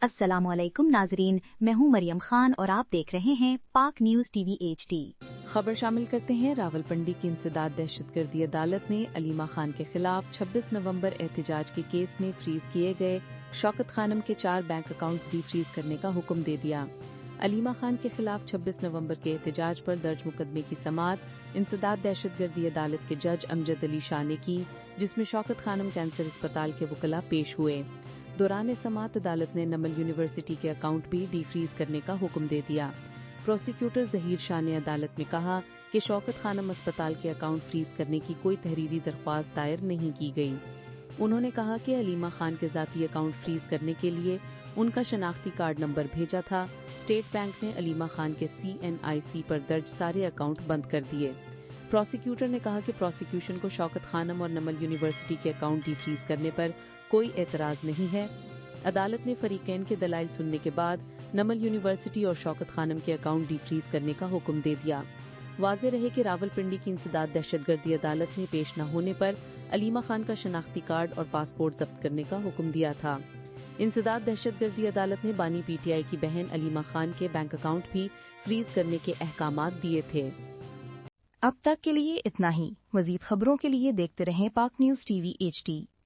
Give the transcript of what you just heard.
अस्सलाम वालेकुम नाजरीन, मैं हूं मरियम खान और आप देख रहे हैं पाक न्यूज टीवी HD। खबर शामिल करते हैं। रावलपिंडी की इंसदाद दहशतगर्दी अदालत ने अलीमा खान के खिलाफ 26 नवंबर एहतजाज के केस में फ्रीज किए गए शौकत खानम के 4 बैंक अकाउंट्स डीफ्रीज करने का हुक्म दे दिया। अलीमा खान के खिलाफ 26 नवंबर के एहतजाज पर दर्ज मुकदमे की समाअत इंसदाद दहशतगर्दी अदालत के जज अमजद अली शाह ने की, जिसमें शौकत खानम कैंसर अस्पताल के वकला पेश हुए। दौरान समाअत अदालत ने नमल यूनिवर्सिटी के अकाउंट भी डीफ्रीज करने का हुक्म दे दिया। प्रोसिक्यूटर जहीर शाह ने अदालत में कहा कि शौकत खानम अस्पताल के अकाउंट फ्रीज करने की कोई तहरीरी दरख्वास्त दायर नहीं की गई। उन्होंने कहा कि अलीमा खान के ज़ाती अकाउंट फ्रीज करने के लिए उनका शनाख्ती कार्ड नंबर भेजा था। स्टेट बैंक ने अलीमा खान के CNIC पर दर्ज सारे अकाउंट बंद कर दिए। प्रोसिक्यूटर ने कहा कि प्रोसिक्यूशन को शौकत खानम और नमल यूनिवर्सिटी के अकाउंट डीफ्रीज करने पर कोई एतराज नहीं है। अदालत ने फरीकैन के दलाइल सुनने के बाद नमल यूनिवर्सिटी और शौकत खानम के अकाउंट डीफ्रीज करने का हुक्म दे दिया। वाज़ेह रहे कि रावलपिंडी की इंसदाद दहशतगर्दी अदालत ने पेश न होने पर अलीमा खान का शनाख्ती कार्ड और पासपोर्ट जब्त करने का हुक्म दिया था। इंसदाद दहशतगर्दी अदालत ने बानी PTI की बहन अलीमा खान के बैंक अकाउंट भी फ्रीज करने के अहकामात दिए थे। अब तक के लिए इतना ही। मजीद खबरों के लिए देखते रहें पाक न्यूज टीवी HD।